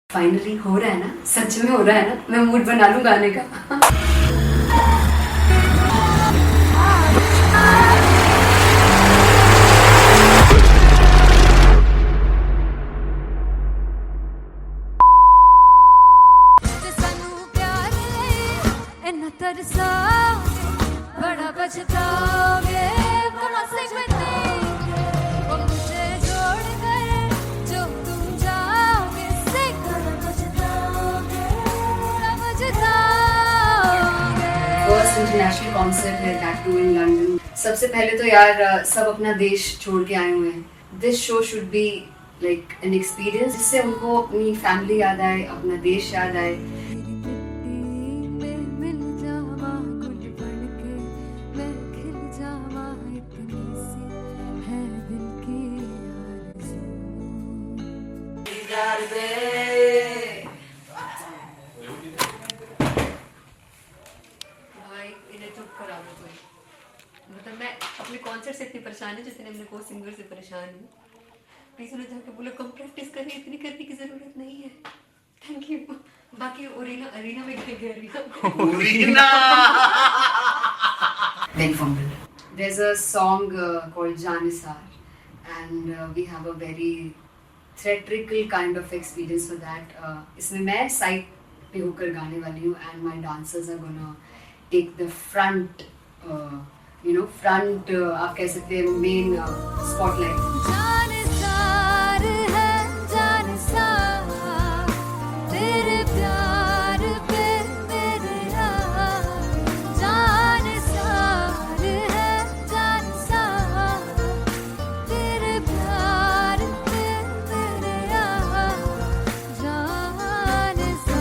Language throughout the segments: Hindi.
फाइनली हो रहा है ना, सच में हो रहा है ना, मैं मूड बना लूं गाने का। बड़ा पछताओगे बड़ा से मुझे छोड़ कर जो तुम जाओगे से बड़ा पछताओगे बड़ा पछताओगे। फर्स्ट इंटरनेशनल कॉन्सर्ट है दैट टू इन लंदन। सबसे पहले तो यार सब अपना देश छोड़ के आए हुए हैं। This show should be like an experience जिससे उनको अपनी फैमिली याद आए, अपना देश याद आए। भाई इन्हें चुप करा दो कोई। मतलब मैं अपने कॉन्सर्ट से इतनी परेशान है जितने अपने को सिंगर से परेशान हूँ। प्लीज उन्हें जाके बोलो कम प्रैक्टिस करिए, इतनी करने की जरूरत नहीं है। Thank you. बाकी अरीना में गए arena Very fumble. There's a song called Janisar and we have a very theatrical kind of experience for that. इसमें मैं साइड पे होकर गाने वाली हूँ and my dancers are gonna take the front, front आप कह सकते हैं main spotlight. जानिसार है जानिसार तेरे प्यार पे मेरे यार। जानिसार है जानिसार तेरे प्यार पे मेरे यार। जानिसार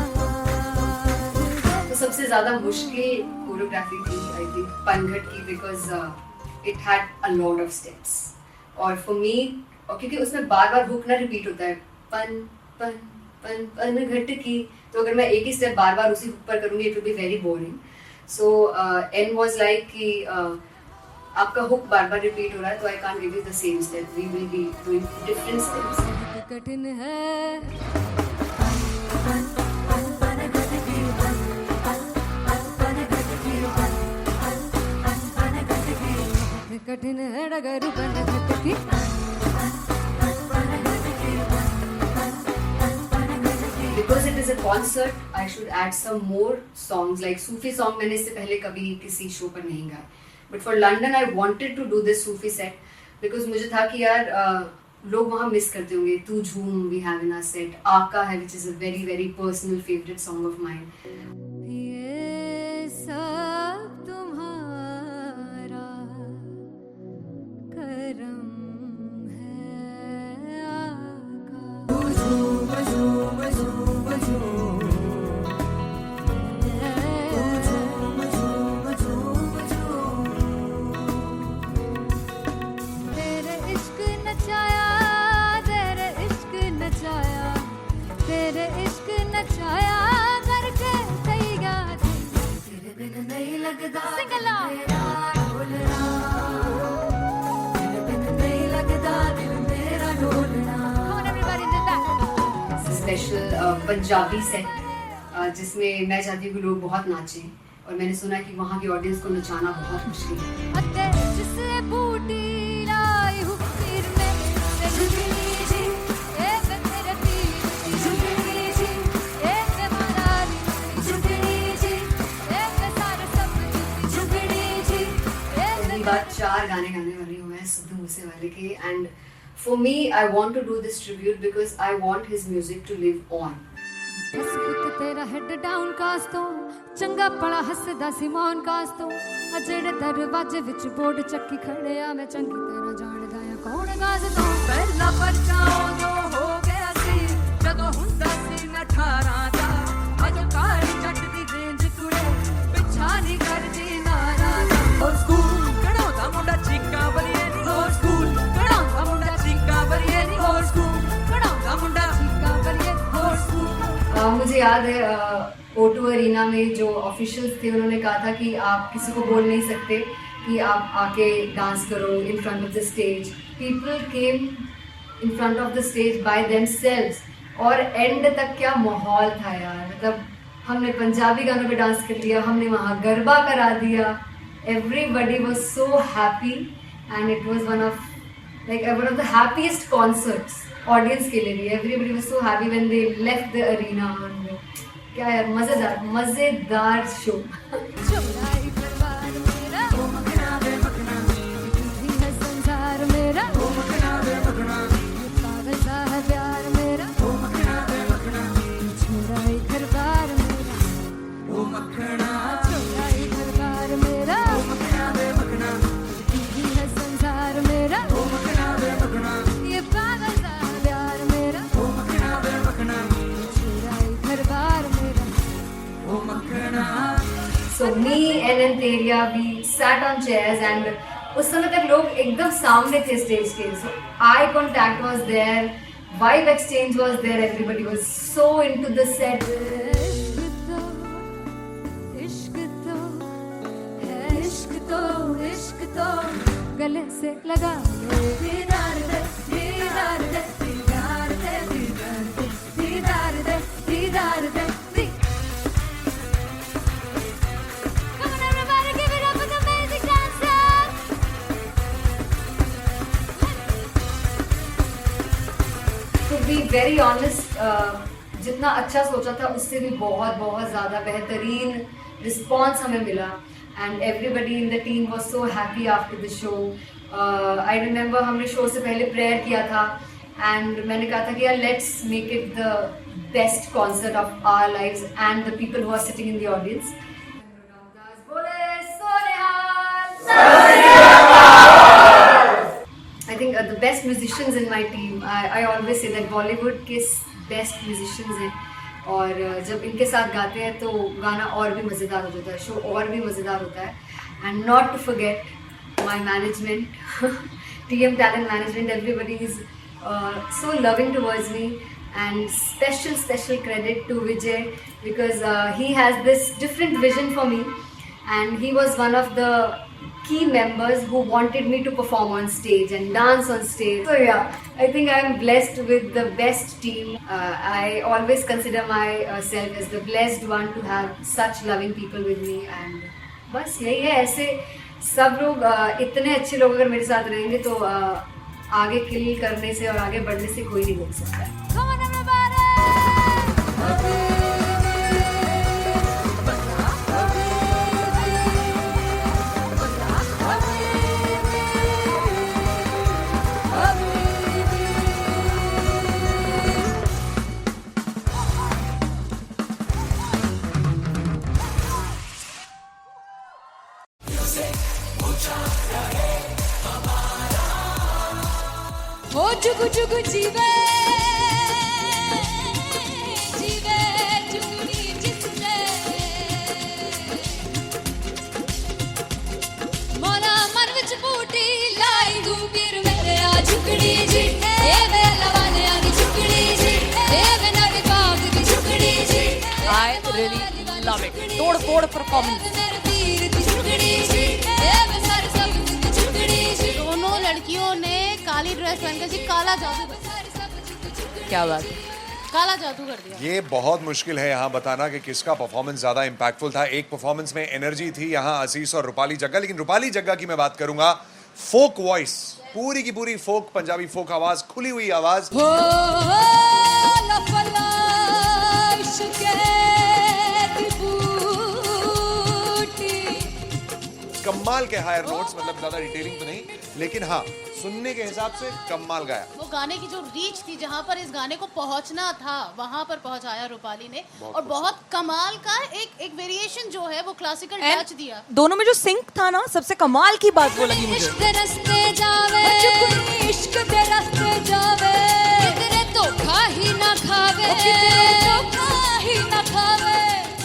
तो सबसे ज़्यादा मुश्किल कोरियोग्राफी थी आई थिंक पनघट की, because it had a lot of steps और फॉर मी, और क्योंकि उसमें बार बार हुक ना रिपीट होता है, पन पन पन पनघट की, तो अगर मैं एक ही स्टेप बार बार उसी हुक पर करूँगी it will be very boring. So an was like कि आपका हुक बार बार रिपीट हो रहा है तो I can't give you the same step, we will be doing different steps. कठिन है कठिन है डगर बनघट की। Because it is a concert, I should add some more songs like Sufi song. मैंने इससे पहले कभी किसी शो पर नहीं गाया, but for London I wanted to do this Sufi set because मुझे था कि यार लोग वहाँ मिस करते होंगे। तू झूम we have in our set, आका है which is a very very personal favorite song of mine. ये सब तुम्हारा करम है आका। तेरे इश्क नचाया तेरे इश्क नचाया तेरे इश्क नचाया करके सैया तेरे बिन नहीं लगदा सिंगला मेरा ढोलना तेरे बिन नहीं लगदा दिल मेरा ढोलना। Come on everybody in the back. Special Punjabi set जिसमें मैं चाहती हूँ कि लोग बहुत नाचें और मैंने सुना कि वहाँ की ऑडियंस को नचाना बहुत मुश्किल है। अते जिससे बूटी लाई हूँ पीर में ते झुकनी जी ए तेरे पीर झुकनी जी ए ते मलाली झुकनी जी ए ते सारे सब झुकनी जी ए पहली बार 4 गाने गाने वाली हूँ मैं सिद्धू मूसेवाले के, and for me I want to do this tribute because I want his music to live on. बस पुत तेरा हेड डाउन कास तो चंगा पड़ा हसदा सिमोन कास तो अजेड़े दरवाजे विच बोर्ड चक्की खड़े आ मैं चंगी तरह जानदा आ कौन गाज तो पहला परचाओ जो हो गया सी जदों हुंदा सी मैं 18 दा अजो कारी जट दी रेंज कुड़े पिछा नहीं करदी नारा और स्कूल कढ़ाउंदा मुंडा चीका बलिए नी और स्कूल कढ़ाउंदा मुंडा चीका बलिए नी और स्कूल कढ़ाउंदा मुंडा चीका बलिए और स्कूल। मुझे याद है O2 अरीना में जो ऑफिशियल्स थे उन्होंने कहा था कि आप किसी को बोल नहीं सकते कि आप आके डांस करो in front of the stage. People came in front of the stage by themselves और एंड तक क्या माहौल था यार, मतलब हमने पंजाबी गानों पे डांस कर लिया, हमने वहाँ गरबा करा दिया, everybody was so happy and it was one of the happiest concerts audience के लिए भी. Everybody was so happy when they left the arena. और क्या यार, मजेदार show. So me and Anteria, we sat on chairs and उस समय तक लोग एकदम सामने थे स्टेज के. So eye contact was there, vibe exchange was there, everybody was so into the set. इश्क तो गले से लगा ले, दीदार दे, दीदार दे, दीदार दे, दीदार दे, दीदार दे, दीदार दे. Come on everybody, give it up for the amazing dancers. To be very honest, जितना अच्छा सोचा था उससे भी बहुत ज़्यादा बेहतरीन रिस्पॉन्स हमें मिला. And everybody in the team was so happy after the show. I remember हमने शो से पहले प्रेयर किया था and मैंने कहा था कि यार let's make it the best concert of our lives and the people who are sitting in the audience. I think the best musicians in my team. I always say that Bollywood के best musicians हैं. और जब इनके साथ गाते हैं तो गाना और भी मज़ेदार हो जाता है, शो और भी मज़ेदार होता है. And not to forget my management, TM Talent Management, everybody is so loving towards me, and special credit to Vijay because he has this different vision for me and he was one of the key members who wanted me to perform on stage and dance on stage. So yeah, I think I am blessed with the best team. I always consider myself as the blessed one to have such loving people with me. And बस यही है, ऐसे सब लोग इतने अच्छे लोग अगर मेरे साथ रहेंगे तो आगे किल करने से और आगे बढ़ने से कोई नहीं रोक सकता है. Come on everybody! ओ जुगु जुगु जीवे जीवे जुगनी जिसने मोरा मन विच बूटी लाई गुबीर मेरे आ झुकड़ी जी, ए वे लवाने आ की झुकड़ी जी, ए वे नवी बाग की झुकड़ी जी. I really love it. तोड़ परफॉर्मेंस. दोनों लड़कियों ने काली ड्रेस पहनकर जी काला जादू, क्या बात है, काला जादू कर दिया. ये बहुत मुश्किल है यहाँ बताना कि किसका परफॉर्मेंस ज़्यादा इम्पैक्टफुल था. एक परफॉर्मेंस में एनर्जी थी यहाँ आशीष और रूपाली जग्गा, लेकिन रूपाली जग्गा की मैं बात करूंगा. फोक वॉइस, पूरी की पूरी फोक, पंजाबी फोक आवाज, खुली हुई आवाज. कमाल के हायर नोट्स, मतलब ज्यादा डिटेलिंग तो नहीं, लेकिन हाँ सुनने के हिसाब से कमाल गाया. वो गाने की जो रीच थी, जहाँ पर इस गाने को पहुँचना था वहाँ पर पहुँचाया रूपाली ने. और बहुत कमाल का एक वेरिएशन जो है वो क्लासिकल टच दिया. दोनों में जो सिंक था ना, सबसे कमाल की बात वो लगी मुझे. इश्क दे रस्ते जावे, इश्क दे रस्ते जावे, कितने धोखा ही ना खावे, धोखा ही ना खावे.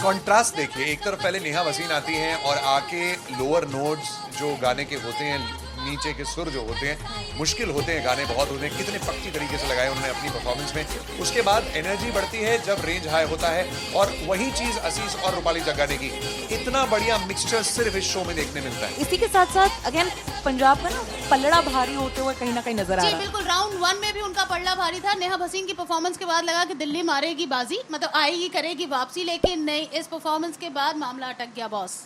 कॉन्ट्रास्ट देखिए, एक तरफ पहले नेहा वसीन आती हैं और आके लोअर नोट्स जो गाने के होते हैं नीचे के सुर जो होते हैं मुश्किल होते हैं, गाने बहुत होते हैं, कितने पक्की तरीके से लगाए उन्होंने अपनी परफॉर्मेंस में। उसके बाद एनर्जी बढ़ती है जब रेंज हाई होता है, और वही चीज असीस और रूपाली जग्गा ने की। इतना बढ़िया मिक्सचर सिर्फ इस शो में देखने मिलता है। इसी के साथ साथ अगेन पंजाब का ना पल्लड़ा भारी होते हुए कहीं ना कहीं नजर आ जी रहा है। बिल्कुल, राउंड 1 में भी उनका पल्ला भारी था। नेहा भसीन की परफॉर्मेंस के बाद लगा कि दिल्ली मारेगी बाजी, मतलब आएगी करेगी वापसी, लेकिन नहीं, इस परफॉर्मेंस के बाद मामला अटक गया बॉस।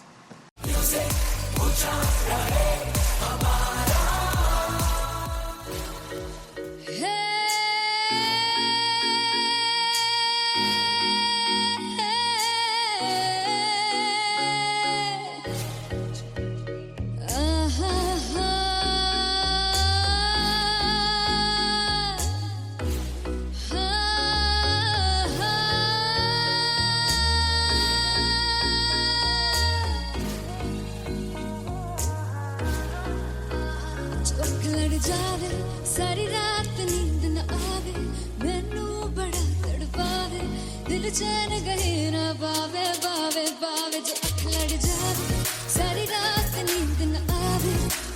चौक लड़ जावे सारी रात नींद न आवे, मैनू बड़ा तड़पावे, दिल चैन गहे ना पावे पावे पावे। जो अख लड़ जावे सारी रात नींद न आवे,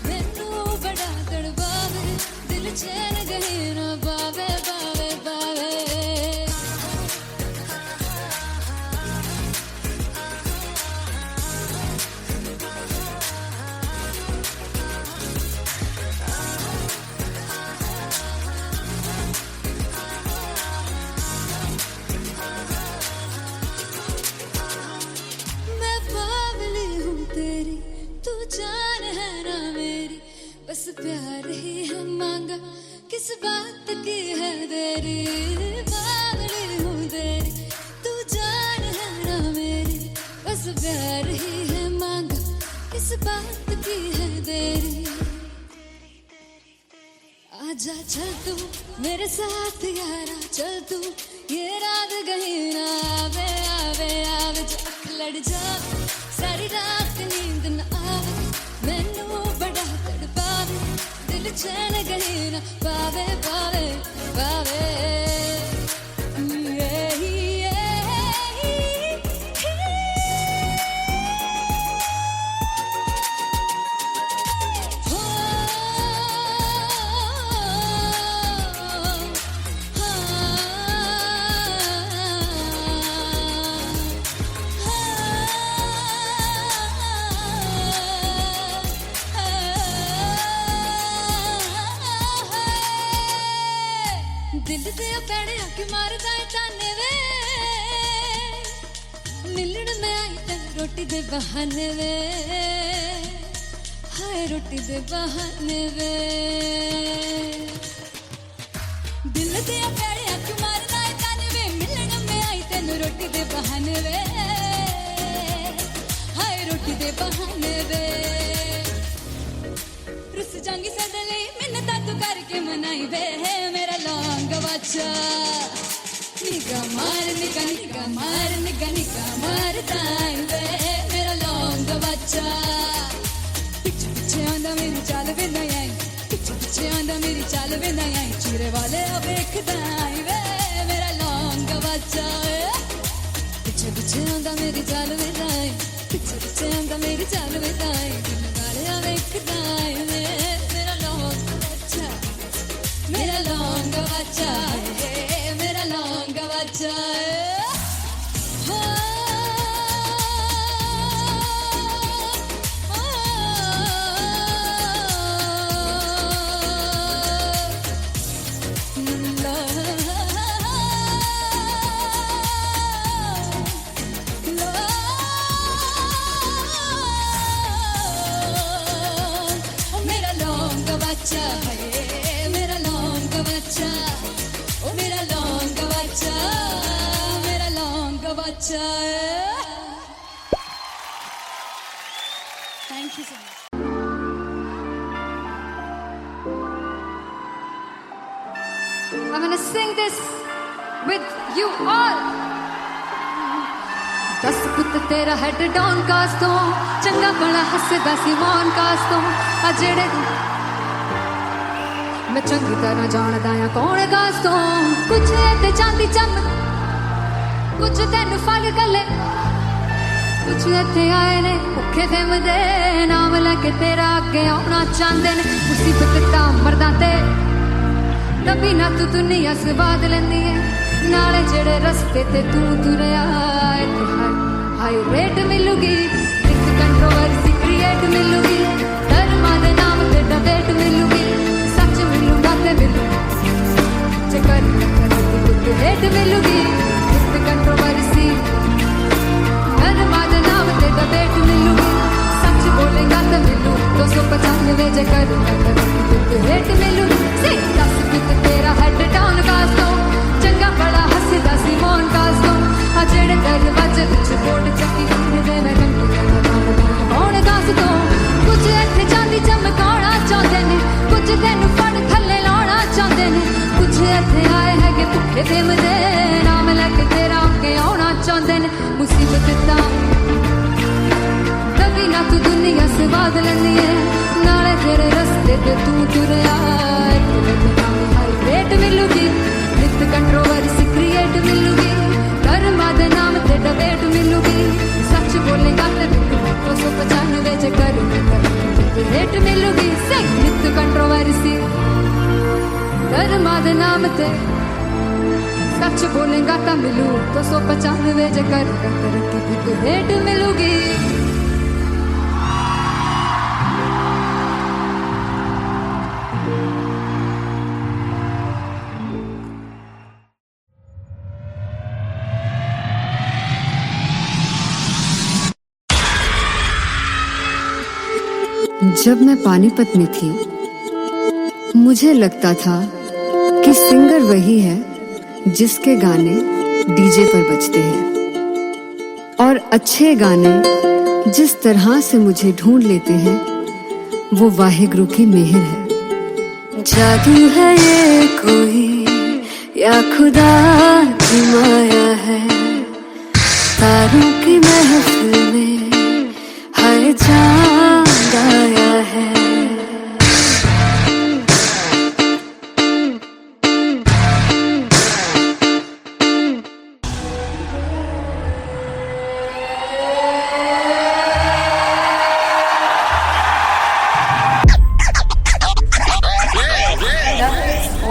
मैनू बड़ा तड़पावे, दिल चैन गहे ना पावे पावे पावे। मैं बावली हूँ तेरी, तू जान है ना मेरी, बस प्यार ही है मांगा, किस बात की है देरी। बावली हूँ तेरी, तू जान है ना मेरी, बस प्यार ही है मांगा, किस बात की है देरी। आजा चल तू मेरे साथ यारा, चल तू ये रात कहीं ना आवे आवे आवे। जो अख लड़ जावे सारी रात नींद न आवे, मैनू बड़ा तड़पावे, दिल चैन कहीं ना पावे पावे पावे। दिल दे पैड़े आके मारदा है ताने वे, मिलन में आई तन रोटी दे बहाने वे, हाय रोटी दे बहाने वे। दिल दे पैड़े आके मारदा है ताने वे, मिलन में आई तन रोटी दे बहाने वे, हाय रोटी दे बहाने वे। रुस जांगी सदले मिन्नता तू करके मनाई वे, मेरा लौंग बच्चा निगा मार निगा निगा मार निगा निगा मारता है वे, मेरा लौंग बच्चा। पीछे पीछे आंदा मेरी चाल वे ना आई, पीछे पीछे आंदा मेरी चाल वे ना आई, चीरे वाले देखदा है वे, मेरा लौंग बच्चा। पीछे पीछे आंदा मेरी चाल वे ना आई, पीछे पीछे आंदा मेरी चाल वे ना आई, दिन वाले देखदा है वे, मेरा लौंग बच्चा, मेरा लौंग बच्चा है, मेरा लौंग बच्चा है। मेरा लौंग बच्चा है, मेरा लौंग बच्चा, ओ मेरा लौंग बच्चा, मेरा लौंग बच्चा। Thank you so much. I'm gonna sing this with you all. दस पुत तेरा हेड डाउन कास तो, चंगा बड़ा हसदा सी मौन कास तो, आ जेड़े मैं चंगी तरह जानदा आ कौन कास तो। कुछ ते चांदी चम, कुछ तेन फल गले, कुछ इत्थे आए ने भुखे फेम दे नाम लैके तेरा अगे आउणा चाहंदे ने मुसीबत तां मरदा ते तभी ना तू दुनिया स्वाद लैंदी है नाले जेड़े रस्ते ते तू तुरया इत्थे हाई रेट मिलूगी इस कंट्रोवर्सी क्रिएट मिलूगी धर्मा दे नाम ते डिबेट मिलूगी सच मिलूगा ते मिलू जेकर कुछ रेट मिलूगी इस कंट्रोवर्सी धर्मा दे नाम ते डिबेट मिलूगी सच बोलेगा तो मिलू 295 जेकर रेट मिलूगी से 10 फिट तेरा हेड डाउन कास दो चंगा बड़ा हसदा सी मौन कास दो आ जेड़े दरवाजे विच बोर्ड चक्की दे मैं कंटी मौन कास दो कुछ इत्थे चांदी चमकाउणा चाहंदे ने कुछ तैनू फड़ थल्ले लाउणा चाहंदे ने कुछ इत्थे आए हैगे भुखे फेम दे नाम लैके तेरा अगे आउणा चाहंदे ने मुसीबत तां तभी ना तू दुनिया स्वाद लैंदी है नाले तेरे रस्ते ते तू तुरया रेट मिलूगी नित कंट्रोवर्सी क्रिएट मिलूगी धर्मा दे नाम ते डिबेट मिलूगी सच बोलेगा ते 295 जेकर रेट मिलूगी से नित कंट्रोवर्सी धर्मा दे नाम ते सच बोलेगा तो मिलू 295 जेकर रेट मिलूगी जब मैं पानीपत में थी मुझे लगता था कि सिंगर वही है जिसके गाने डीजे पर बजते हैं और अच्छे गाने जिस तरह से मुझे ढूंढ लेते हैं वो वाहिगुरु की मेहर है। जादू है ये कोई या खुदा की माया है तारों की महफिल में हर चांद आया है।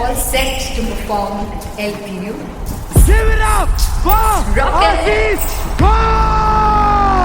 All set to perform El Piru. Give it up for Rocket. Aziz Khan!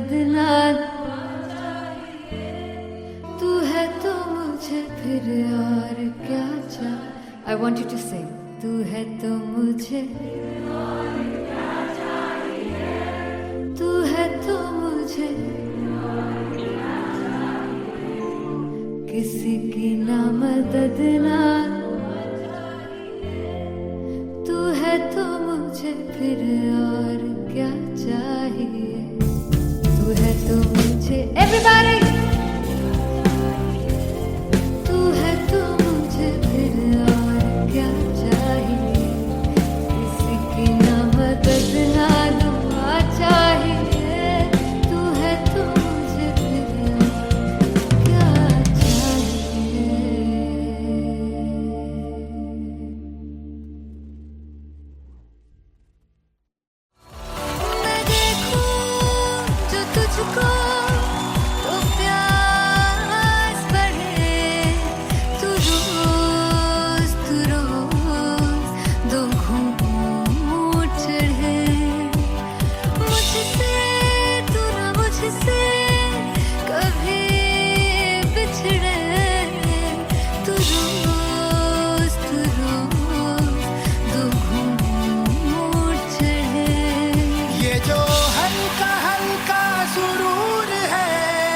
मदद ना तू है तो मुझे फिर और क्या चाह I want you to sing तू है तो मुझे तू है तो मुझे किसी की ना मदद ना तू है तो मुझे फिर और क्या चाहिए तू है तो मुझे everybody तू है तो मुझे फिर और क्या चाहिए किसी की ना मदद ना दुआ चाहिए तू है तो मुझे फिर और क्या चाहिए मैं देखूं जो तुझको तो प्यास बढ़े तू रोज दो घूंट चढ़े मुझसे तू ना मुझसे कभी बिछड़े तू रोज दो घूंट चढ़े ये जो हल्का हल्का सुरूर है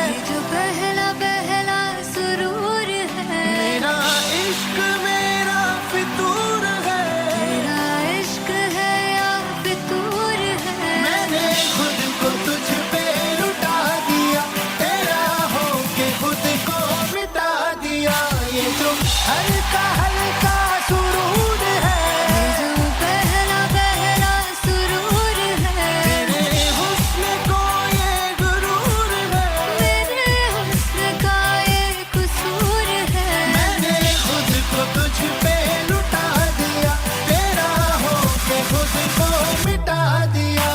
ये जो पहला पहला सुरूर है मेरा इश्क मेरा फितूर है तेरा इश्क है या फितूर है मैंने खुद को तुझ पे लुटा दिया तेरा होके खुद को मिटा दिया ये जो हल्का हल्का सुरूर है ये जो पहला पहला सुरूर है तेरे हुस्न को ये गुरूर है मेरे हुस्न का ये कसूर है मैंने खुद को तुझ पे लुटा दिया तेरा होके खुद को मिटा दिया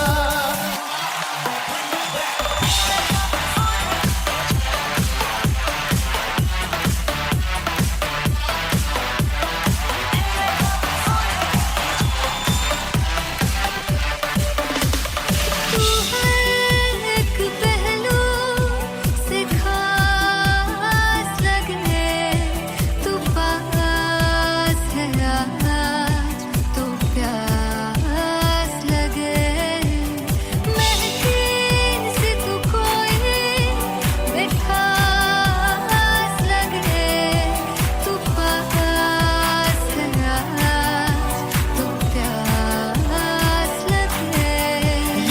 तू हर एक पहलू से खास लगे तू पास है आज तो प्यास लगे महकी सी तू कोई मिठास लगे तू पास है आज तो प्यास लगे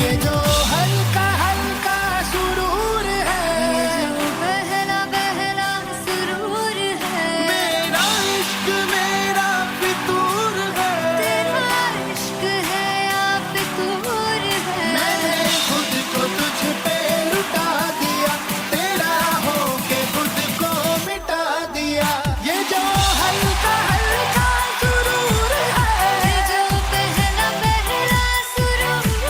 ये जो हल्का हल्का सुरूर है ये जो पहला पहला सुरूर है मेरा इश्क मेरा फितूर है तेरा इश्क है या फितूर है मैंने खुद को तुझ पे लुटा दिया तेरा होके खुद को मिटा दिया ये जो हल्का हल्का सुरूर है ये जो पहला पहला सुरूर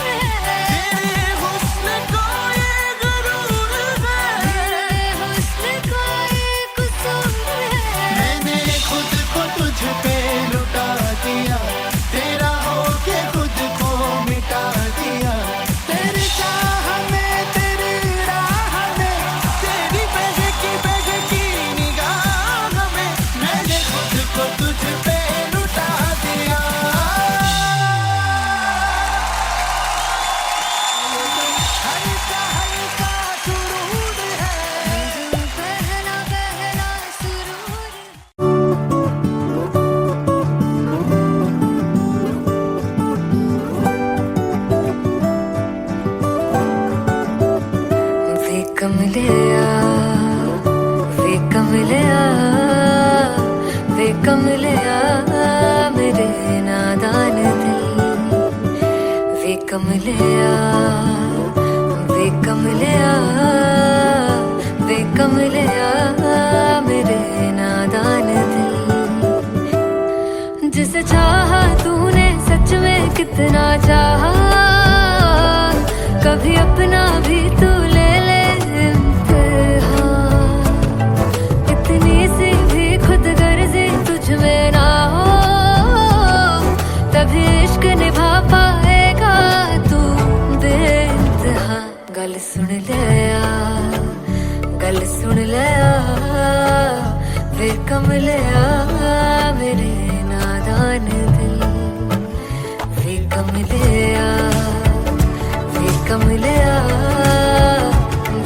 है तेरे हुस्न को ये गुरूर है तेरे हुस्न का ये कसूर है मैंने खुद को तुझ पे लुटा दिया तेरा होके खुद को मिटा दिया तेरी चाह में तेरी राह में तेरी बहकी निगाह में मैंने खुद को तुझ पे लुटा दिया हल्का हल्का सुरूर है ये जो पहला पहला सुरूर वे कमलिया वे कमलिया वे कमलिया मेरे नादान दिल वे कमलिया वे कमलिया वे कमलिया मेरे नादान दिल जिसे चाहा तूने सच में कितना चाहा कभी अपना भी तू ले ले इम्तिहान इतनी सी भी खुद गर्जी तुझ में ना हो तभी इश्क निभा पाएगा तू बेइंतहा गल सुन ले लिया गल सुन लिया वे कमलिया मेरे नादान दिल वे कमलिया वे कमलिया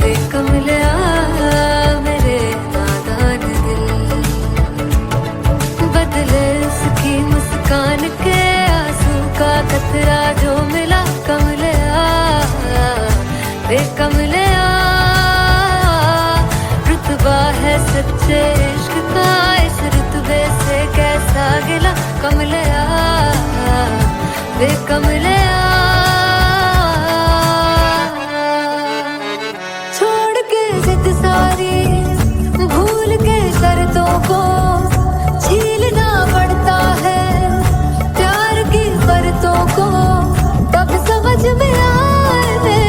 वे कमलिया मेरे नादान दिल बदले उसकी मुस्कान के आंसू का कतरा जो मिला कमलिया वे कमलिया रुतबा है सच्चे इश्क का इस रुतबे से कैसा गिला कमलिया वे कमलिया छोड़ के जिद सारी भूल के शर्तों को झीलना पड़ता है प्यार की परतों को तब समझ में आए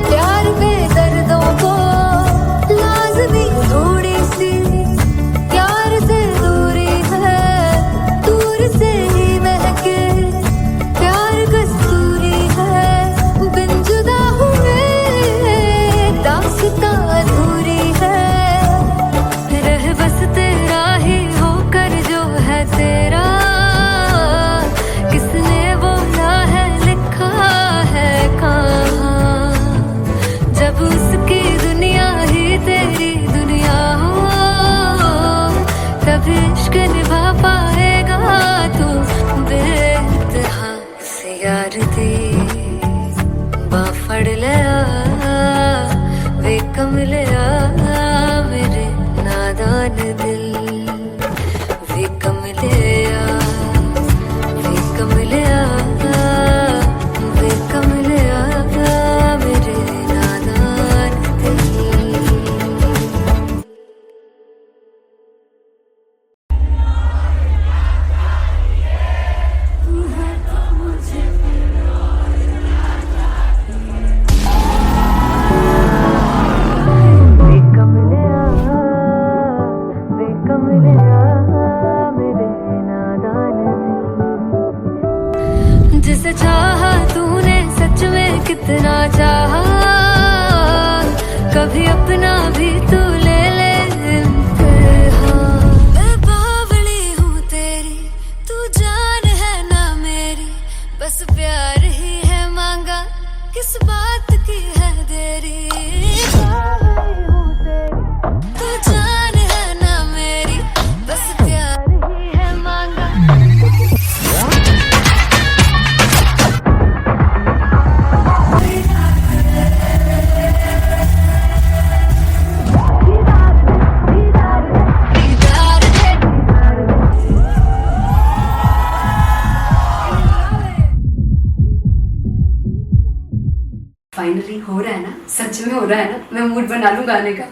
प्यार में दर्दों को लाज़मी थोड़ी सी प्यार से दूरी है दूर से ही महके प्यार कस्तूरी है बिन जुदा हुए दास्तां अधूरी है रह बस तेरा ही होकर जो है तेरा किसने बोला है लिखा है कहाँ जब उसकी दुनिया ही तेरी दुनिया हो तब इश्क निभा पाएगा तू बेइंतहा से यार दी बाफड़ लिया वे कमलिया मेरे नादान दिल वे कमलिया वे कमलिया वे कमलिया मेरे नादान दिल वे कमलिया वे कमलिया मेरे नादान दिल जिसे चाहा तूने सच में कितना चाहा कभी अपना भी तू ले ले इम्तिहान मैं बावली हूँ तेरी तू जान है ना मेरी बस प्यार ही है मांगा किस बात की है देरी बावली हूँ तेरी तू जान है ना मेरी बस प्यार ही है मांगा फाइनली हो रहा है ना सच में हो रहा है ना मैं मूड बना लूं गाने का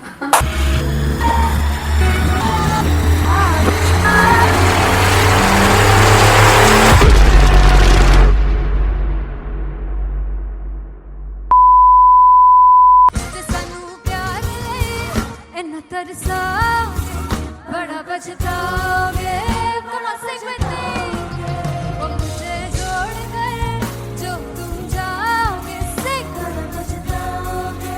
ਸਾਨੂੰ ਪਿਆਰ ਲਈ ਇੰਨਾ ਤਰਸਾ ਬੜਾ ਪਛਤਾਓਗੇ कहाँ से मैं देंगे वो मुझे छोड़ कर जो तुम जाओगे से बड़ा पछताओगे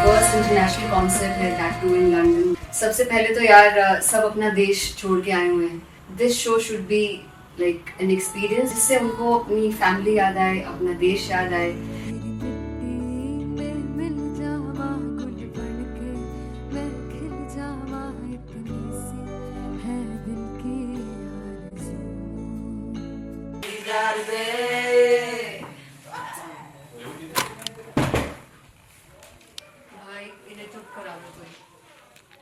फर्स्ट इंटरनेशनल कॉन्सर्ट है दैट टू इन लंदन सबसे पहले तो यार सब अपना देश छोड़ के आए हुए हैं this show should be like an experience जिससे उनको अपनी फैमिली याद आए अपना देश याद आए मिल जावा गुल बनके मैं खिल जावा इतनी सी है दिल की आरज़ू भाई इन्हें चुप करा दो कोई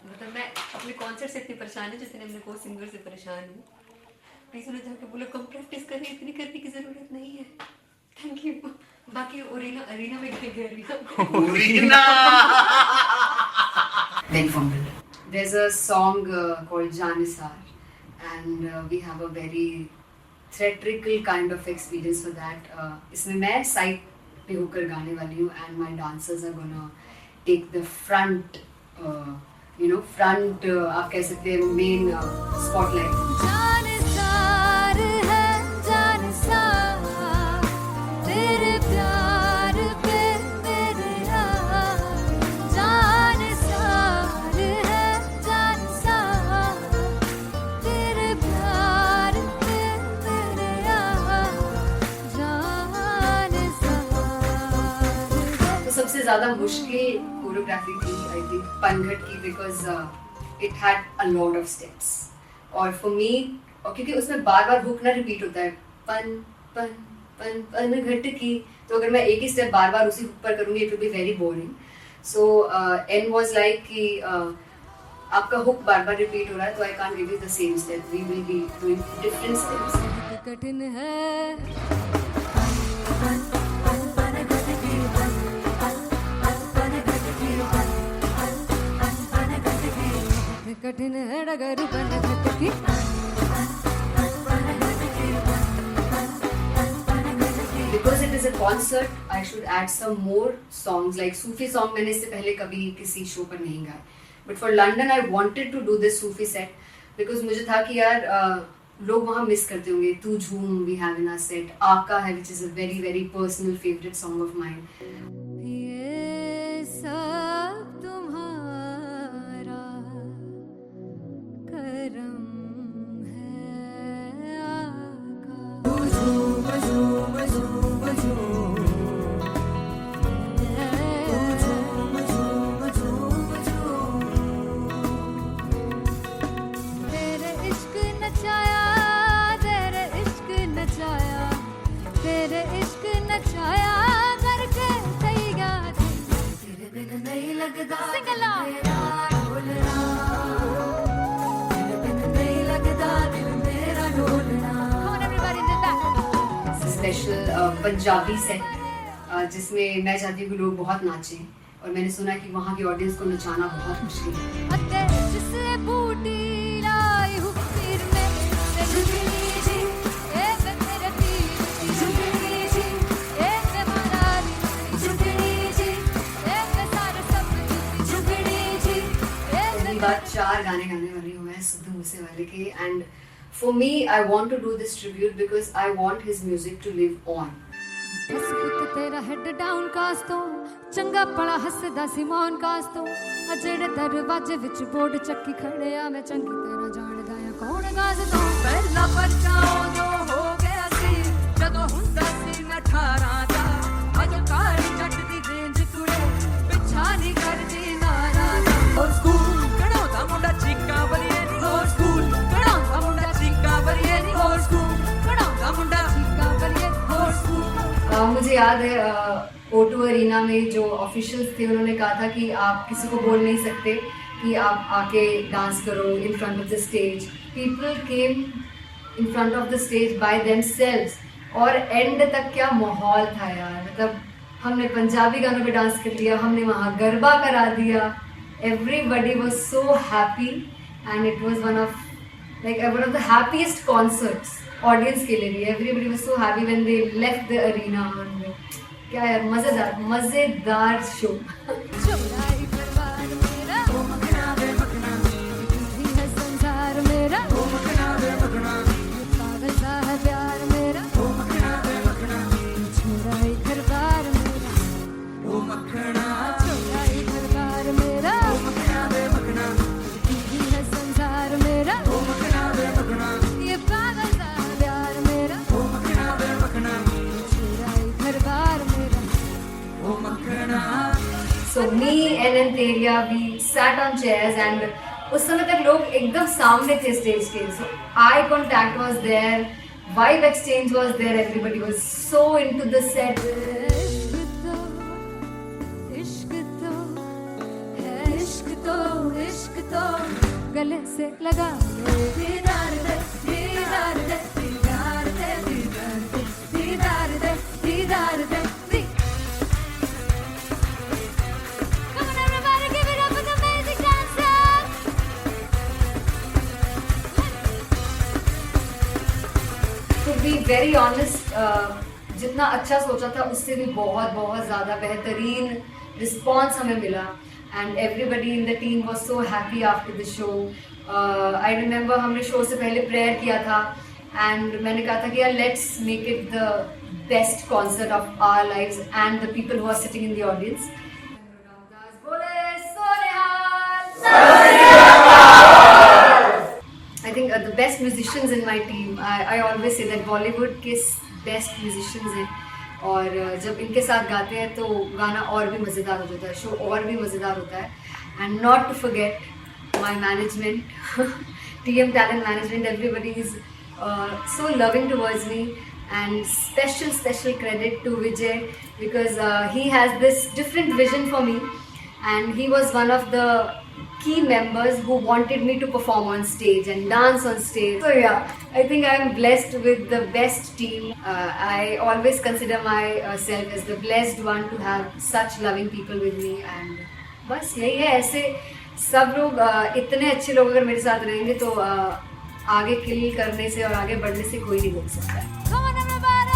मतलब मैं अपने कॉन्सर्ट से इतनी परेशान हूँ जितने अपने को सिंगर से परेशान हूँ प्लीज उन्हें जाके बोलो कम प्रैक्टिस करनी इतनी करने की जरूरत नहीं है थैंक यू बाकी अरीना में गए arena Then fumble. There's a song called Janisar and we have a very theatrical kind of experience for that. इसमें मैं साइड पे होकर गाने वाली हूँ and my dancers are gonna take the front, front आप कह सकते हैं main spotlight. जानसार है जानसार तेरे प्यार सबसे ज्यादा मुश्किल कोरियोग्राफी थी आई थिंक पनघट की, because it had a lot of steps और फॉर मी, और क्योंकि उसमें बार बार हुक ना रिपीट होता है, पन पन पन पनघट की, तो अगर मैं एक ही स्टेप बार बार उसी हुक पर करूंगी it will be very boring. So an was like कि आपका हुक बार बार रिपीट हो रहा है तो I can't give you the same step, we will be doing different steps. कठिन है कठिन है डगर पनघट की. Because it is a concert, I should add some more songs like Sufi song. मैंने इससे पहले कभी किसी शो पर नहीं गाया. But for London, I wanted to do this Sufi set because मुझे था कि यार लोग वहाँ मिस करते होंगे. तू झूम we have in our set. आका है which is a very very personal favorite song of mine. ये सब तुम्हारा करम है आका. तेरे इश्क नचाया, तेरे इश्क नचाया, तेरे इश्क नचाया करके तैयार. तेरे बिन नहीं लगता सिंगला ढोलना, तेरे बिन नहीं लगता दिल मेरा ढोलना. Come on everybody do that. Special Punjabi set जिसमें मैं चाहती हूँ कि लोग बहुत नाचें और मैंने सुना कि वहाँ की ऑडियंस को नचाना बहुत मुश्किल है. अते जिससे बूटी लाई हूँ पीर में ते झुकनी जी, ए वे मेरे पीर की झुकनी जी, ए वे मरारी की झुकनी जी, ए वे सारे सब की झुकनी जी, ए वे पहली बार 4 गाने गाने वाली हूँ मैं सिद्धू मूसेवाले के. And for me I want to do this tribute because I want his music to live on. बस पुत तेरा हेड डाउन कास तो चंगा पड़ा हसदा सी मौन कास तो आ जेड़े दरवाजे विच बोर्ड चक्की खड़े आ मैं चंगी तरह जानदा आ कौन गाज तो. ਪਹਿਲਾ ਬੱਚਾ ਉਦੋਂ ਹੋ ਗਿਆ ਸੀ ਜਦੋਂ ਹੁੰਦਾ ਸੀ ਮੈਂ 18 ਦਾ ਅੱਜ ਕਾਲੀ ਜੱਟ ਦੀ ਰੇਂਜ ਕੁੜੇ ਪਿੱਛਾ ਨਹੀਂ ਕਰਦੀ ਨਾਰਾ ਦਾ. ਹੋਰ ਸਕੂਲ ਕਢਾਉਂਦਾ ਮੁੰਡਾ ਚੀਕਾਂ ਬਰੀਏ ਨਹੀਂ, ਹੋਰ ਸਕੂਲ ਕਢਾਉਂਦਾ ਮੁੰਡਾ ਚੀਕਾਂ ਬਰੀਏ ਨਹੀਂ, ਹੋਰ ਸਕੂਲ ਕਢਾਉਂਦਾ ਮੁੰਡਾ ਚੀਕਾਂ ਬਰੀਏ ਹੋਰ ਸਕੂਲ. मुझे याद है O2 अरीना में जो ऑफिशियल्स थे उन्होंने कहा था कि आप किसी को बोल नहीं सकते कि आप आके डांस करो in front of the stage. People came in front of the stage by themselves और एंड तक क्या माहौल था यार. मतलब हमने पंजाबी गानों पे डांस कर लिया, हमने वहाँ गरबा करा दिया. Everybody was so happy and it was one of the happiest concerts audience के लिए भी. Everybody was so happy when they left the arena. क्या यार मजेदार शो. चौराई परिवार मेरा ओ मखना वे मखना, तू है संसार मेरा ओ मखना वे मखना, पागल सा है प्यार मेरा ओ मखना वे मखना, चौराई परिवार मेरा ओ मखना, चौराई परिवार मेरा ओ मखना वे मखना, तू है संसार मेरा ओ मखना वे मखना, ये पागल सा है प्यार मेरा ओ मखना वे मखना, चौराई परिवार मेरा. So me and Antelia, we sat on chairs and उस समय तक लोग एकदम सामने थे स्टेज के. So eye contact was there, vibe exchange was there, everybody was so into the set. इश्क तो गले से लगा दीदार दे दीदार दे दीदार दे दीदार दे दीदार दे. Come on everybody, give it up for the amazing dancers. To be very honest, जितना अच्छा सोचा था उससे भी बहुत बहुत ज़्यादा बेहतरीन रिस्पॉन्स हमें मिला. And everybody in the team was so happy after the show. I remember हमने शो से पहले प्रेयर किया था and मैंने कहा था कि यार let's make it the best concert of our lives and the people who are sitting in the audience. I think the best musicians in my team. I always say that Bollywood के best musicians हैं और जब इनके साथ गाते हैं तो गाना और भी मज़ेदार हो जाता है, शो और भी मज़ेदार होता है. And not to forget my management, TM Talent Management, everybody is so loving towards me. And special credit to Vijay because he has this different vision for me, and he was one of the key members who wanted me to perform on stage and dance on stage. So yeah, I think I am blessed with the best team. I always consider myself as the blessed one to have such loving people with me. And बस यही है, ऐसे सब लोग इतने अच्छे लोग अगर मेरे साथ रहेंगे तो आगे किल करने से और आगे बढ़ने से कोई नहीं रोक सकता है. Come on everybody!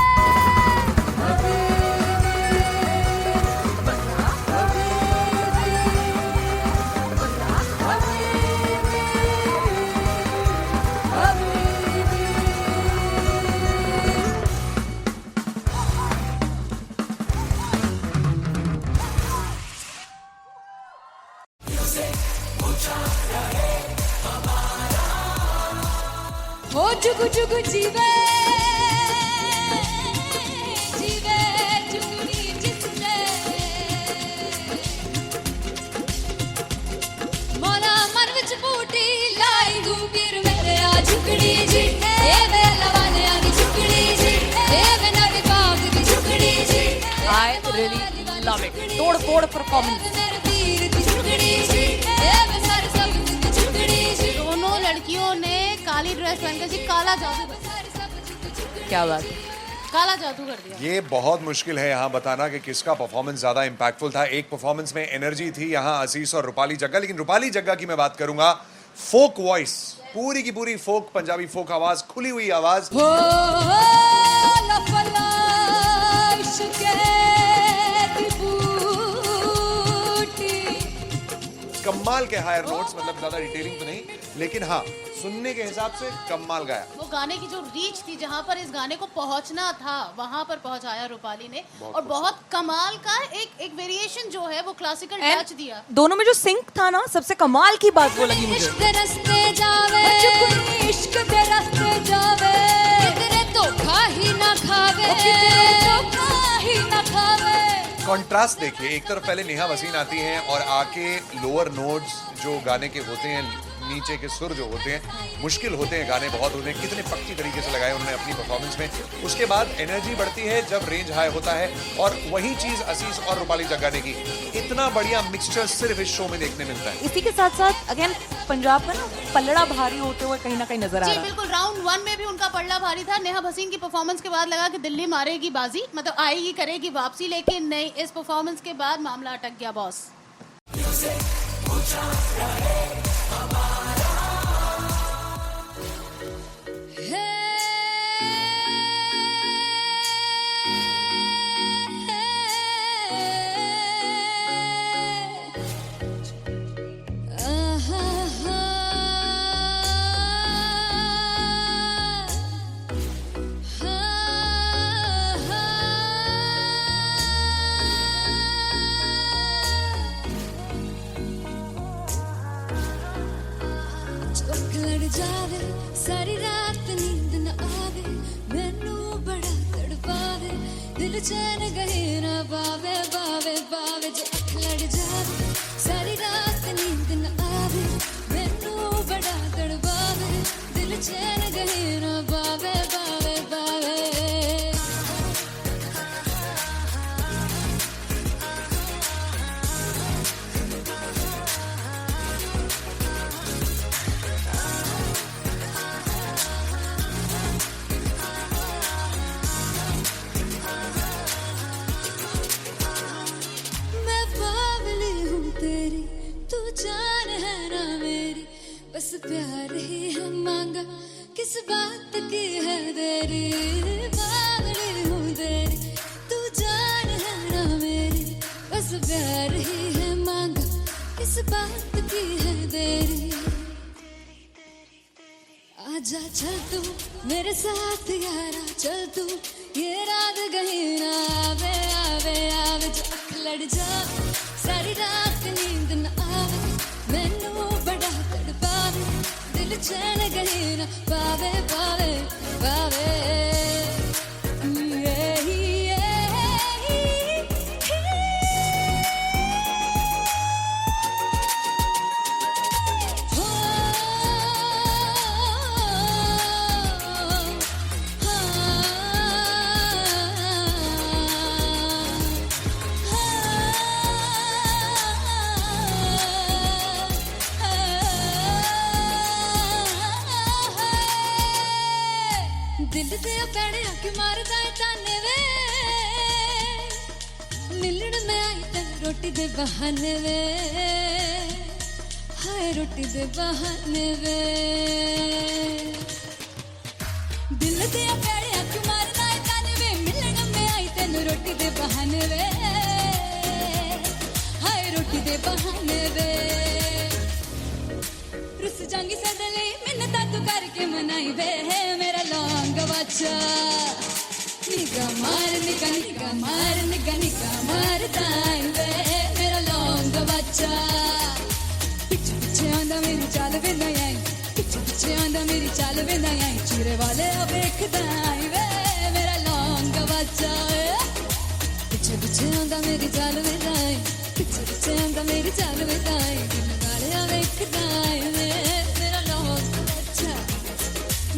हो जुगु जुगु जीवे जीवे जुगनी जिसने मोला मन विच बूटी लाई गुबीर मेरे आ झुकड़ी जी ए वे लवाने आ दी झुकड़ी जी ए वे नवी बाग दी झुकड़ी जी. I really love it. तोड़ फोड़ performance. मेरे तीर दी झुकड़ी जी ए वे सर सब दी झुकड़ी जी. दोनों लड़कियों ने काली ड्रेस पहनकर जी काला जादू कर दिया. क्या बात है. काला जादू कर दिया. ये बहुत मुश्किल है यहाँ बताना कि किसका परफॉर्मेंस ज्यादा इंपैक्टफुल था. एक परफॉर्मेंस में एनर्जी थी यहाँ असीस और रूपाली जग्गा, लेकिन रूपाली जग्गा की मैं बात करूंगा. फोक वॉइस, पूरी की पूरी फोक, पंजाबी फोक आवाज, खुली हुई आवाज. हो लफला इश्क़े दी बूटी. कमाल के हायर नोट्स, मतलब ज्यादा डिटेलिंग तो नहीं, लेकिन हाँ सुनने के हिसाब से कमाल गाया. वो गाने की जो रीच थी, जहाँ पर इस गाने को पहुंचना था वहां पर पहुंचाया रूपाली ने. और बहुत कमाल का एक वेरिएशन जो है वो क्लासिकल टच दिया. दोनों में जो सिंक था ना, सबसे कमाल की बात वो लगी मुझे. इश्क दे रस्ते जावे इश्क दे रस्ते जावे कितने धोखा ही ना खावे धोखा ही ना खावे. कॉन्ट्रास्ट देखिए, एक तरफ पहले नेहा वसीन आती हैं और आके लोअर नोट्स जो गाने के होते हैं, नीचे के सुर जो होते हैं, मुश्किल होते हैं, गाने बहुत होते हैं, कितने पक्की तरीके से लगाए उन्होंने अपनी परफॉर्मेंस में. उसके बाद एनर्जी बढ़ती है जब रेंज हाई होता है, और वही चीज असीस और रूपाली जग्गा ने की. इतना बढ़िया मिक्सचर सिर्फ इस शो में देखने मिलता है. इसी के साथ साथ अगेन पंजाब का ना पल्लड़ा भारी होते हुए कहीं ना कहीं नजर आ जी रहा है. बिल्कुल. राउंड 1 में भी उनका पल्ला भारी था. नेहा भसीन की परफॉर्मेंस के बाद लगा कि दिल्ली मारेगी बाजी, मतलब आएगी करेगी वापसी, लेकिन नहीं, इस परफॉर्मेंस के बाद मामला अटक गया बॉस. जावे सारी रात नींद न आवे मैनू बड़ा तड़पावे दिल चैन गहे ना पावे पावे पावे जो अख लड़ जावे सारी रात नींद न आवे मैनू बड़ा तड़पावे दिल चैन गहे ना पावे पावे पावे. जान है ना मेरी बस प्यार ही है मांगा किस बात की है देरी बावली हूँ तेरी तू जान है ना मेरी बस प्यार ही है मांगा किस बात की है देरी. आजा चल तू मेरे साथ यारा चल तू ये रात गही ना आवे आवे आवे जो अख लड़ जावे सारी रात नींद न आवे मैनू बड़ा तड़पावे दिल चैन गही ना पावे पावे पावे. ये मिलन में आई तेन रोटी दे बहाने वे हाय रोटी दे बहाने वे दिल दिया प्यारे अख मारना है ताने वे मिलन में आई तेन रोटी दे बहाने वे हाय रोटी दे बहाने वे रुस जांगी सदले मिन्नता तू करके मनाई वे मेरा लौंग वाचा निगा मार निगा निगा मार निगा निगा मार दाई वे मेरा लौंग वाचा पिछे पिछे आंदा मेरी चाल वे ना आई पिछे पिछे आंदा मेरी चाल वे ना आई चूरे वाले वेखदा आई वे मेरा लौंग वाचा पिछे पिछे आंदा मेरी चाल वे ना आई पिछे पिछे आंदा मेरी चाल वे ना आई दिल वाले वेखदा आई वे मेरा लौंग वाचा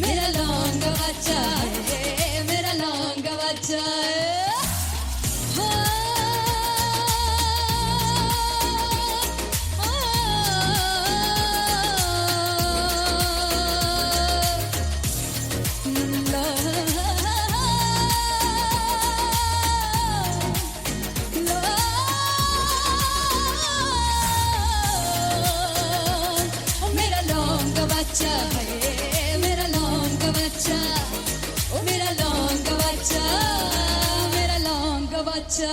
मेरा लौंग वाचा मेरा लौंग वाचा मेरा लौंग वाचा मेरा लौंग वाचा ओ मेरा लौंग वाचा मेरा लौंग वाचा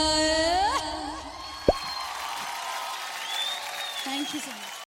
थैंक यू सो मच